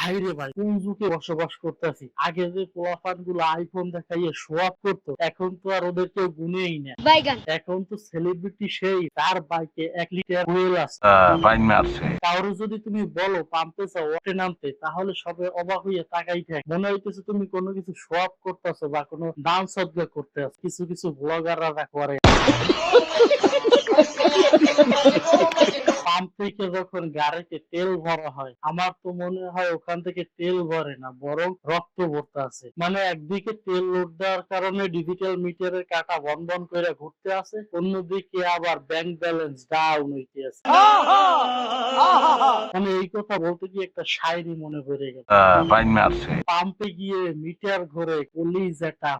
ভাই রে ভাই, কোন যুগে বসবাস করতেছি। আগে যে পোলাপান গুলো আইফোন দেখাইয়ে শো অফ করতো, এখন তো আর ওদের কেউ গুনেই না। এখন তো সেলিব্রিটি সেই, তার বাইকে 1 লিটার ফুয়েল আছে। কারো যদি তুমি বলো পাম্পে যাও ওঠে নামতে, তাহলে সবে অবাক হইয়া তাকাই থাকে, মনে হইতেছে তুমি কোনো কিছু শো অফ করতেছো বা কোনো দান সদ্গা করতে আছো। কিছু কিছু ব্লগাররা করে। পাম্প থেকে যখন গাড়িতে তেল ভরা হয়, আমার তো মনে হয় ওখান থেকে তেল ভরে না, বরং রক্ত ভরতে আছে। মানে একদিকে তেল লোড দেওয়ার কারণে ডিজিটাল মিটারের কাটা বন্ধ করে ঘুরতে আছে, অন্যদিকে আবার ব্যাংক ব্যালেন্স ডাউন হইতে আছে। মানে এই কথা বলতে গিয়ে একটা শায়রি মনে পড়ে গেল। পাম্পে গিয়ে মিটার ঘরে কলিজাটা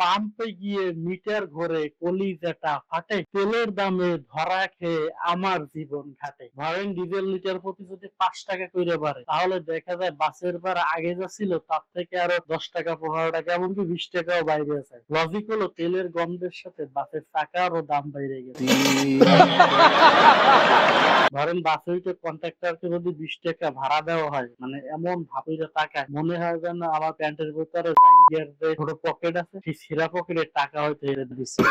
পাম্পে গিয়ে মিটার ঘরে কলিজাটা ফাটে, তেলের দামে ধরা খেয়ে আমার জীবন ঘাটে। ধরেন ডিজেল লিটার প্রতি যদি 5 টাকা করে বাড়ে, তাহলে দেখা যায় বাসের ভাড়া আগে যা ছিল তার থেকে আরো 10 টাকা 15 টাকা এমনকি 20 টাকাও বাইরে আছে। লজিক হলো তেলের গন্ধের সাথে বাসের টাকারও দাম বাইরে গেছে। ধরেন বাসে উঠে কন্ট্রাক্টরকে যদি 20 টাকা ভাড়া দেওয়া হয়, মানে এমন ভাবিরা টাকা মনে হয় যেন আমার প্যান্টের ভিতরে জাঙ্গিয়ার যে ছোট পকেট আছে, সেই ছেঁড়া পকেটের টাকা হয়তো এনে দিচ্ছে।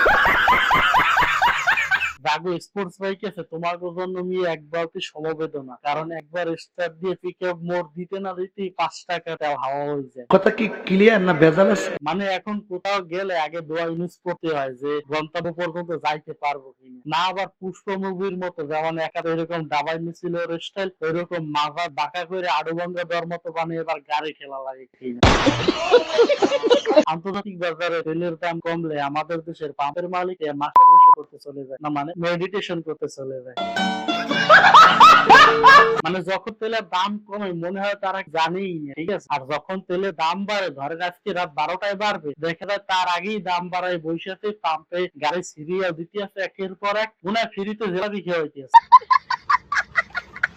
যাগো স্পোর্টস বাইক আছে, তোমার জন্য নিয়ে এক বালতি সমবেদনা, কারণ একবার স্টার্ট দিয়ে পিকআপ মোড় দিতে না দিতেই 5 টাকাটা হাওয়া হয়ে যায়। কথা কি ক্লিয়ার না ভেজাল আছে? মানে এখন কোথাও গেলে আগে দোয়া ইউজ করতে হয় যে গন্তব্য পর্যন্ত যাইতে পারবো কিনা। না আবার পুষ্প মুভির মতো যেমন একা এরকম ডাবাই মিছিল স্টাইল, ওইরকম মাথা বাঁকা করে আড়ুভাঙ্গা দেওয়ার মতো বানিয়ে এবার গাড়ি খেলা লাগে কিনা। আন্তর্জাতিক বাজারে তেলের দাম কমলে আমাদের দেশের পাম্পের মালিক মাস্টারবেশন করতে চলে যায়, না মানে মেডিটেশন করতে চলে যায়। মানে যখন তেলের দাম কমে মনে হয় তারা জানেই না, ঠিক আছে। আর যখন তেলের দাম বাড়ে, ধরেন আজকে রাত 12টায় বাড়বে, দেখা যায় তার আগেই দাম বাড়ায় বৈশাখে পাম্পে গাড়ি সিরিয়াল দিতে আছে একের পর এক, মনে হয় ফ্রিতে জেলাপি খেয়ে হইতেছে।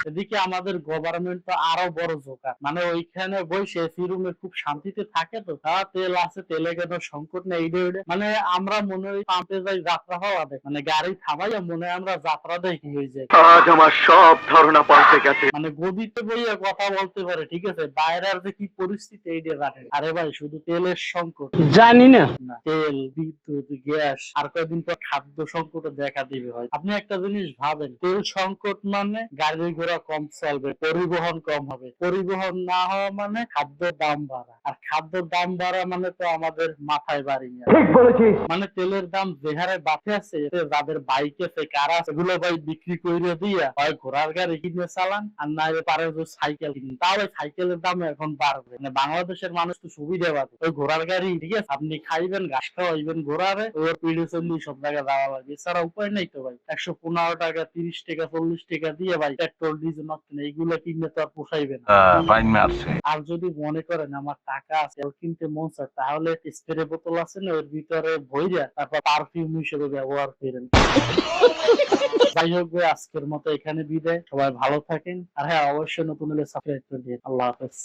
এদিকে আমাদের গভর্নমেন্ট তো আরো বড় জোকার, মানে ওইখানে বসে এসি রুমে খুব শান্তিতে থাকে, তো তারা তেল আছে, তেলে কেন সংকট নেই, মানে আমরা মনে হয় পাম্পে যাই যাত্রা হওয়া দেখ, মানে গাড়ি থামাইয়া মনে হয় আমরা যাত্রা দেখি হয়ে যায়। আজ আমার সব ধারণা পাল্টে গেছে। মানে গদিতে বইয়া কথা বলতে পারে, ঠিক আছে, বাইরের যে কি পরিস্থিতি এইটা জানে। আরে ভাই শুধু তেলের সংকট জানি না। তেল, বিদ্যুৎ, গ্যাস, আর কয়েকদিন পর খাদ্য সংকট দেখা দিবে। হয় আপনি একটা জিনিস ভাবেন, তেল সংকট মানে গাড়ি ঘোড়া কম চলবে, পরিবহন কম হবে, পরিবহন না হওয়া মানে খাদ্যের দাম বাড়া, আর খাদ্যের দাম বাড়া মানে তো আমাদের মাথায় বাড়ি না। ঠিক বলেছিস। মানে তেলের দাম যে হারে বাড়তে আছে, এতে যাদের বাইক আছে কার আছে এগুলো ভাই বিক্রি করে দিয়া হয় ঘোড়ার গাড়ি কিনে চালান, আর না পারে যে সাইকেল কিনুন। তাহলে সাইকেলের দাম এখন বাড়বে। মানে বাংলাদেশের মানুষ তো সুবিধা পাবে, ওই ঘোড়ার গাড়ি, ঠিক আছে, আপনি খাইবেন ঘাস খাওয়াইবেন ঘোড়ারে, ওর পিড়ে চল্লি সব জায়গায় যাওয়া লাগবে, এছাড়া উপায় নেই তো ভাই। 115 টাকা 30 টাকা 40 টাকা দিয়ে ভাই পেট্রোল ডিজেল এইগুলো কিনলে তো আর পোষাইবে না। আর যদি মনে করেন আমার টাকা আছে তেল কিনতে মন চায়, তাহলে স্প্রে বোতল আছে না, ওর ভিতরে ভইরা তারপর পারফিউম হিসেবে ব্যবহার করেন। যাই হোক ভাই, আজকের মতো এখানে বিদায়, সবাই ভালো থাকেন। আর হ্যাঁ, অবশ্যই নতুন হলে সাবস্ক্রাইব করে দিন। আল্লাহ হাফেজ।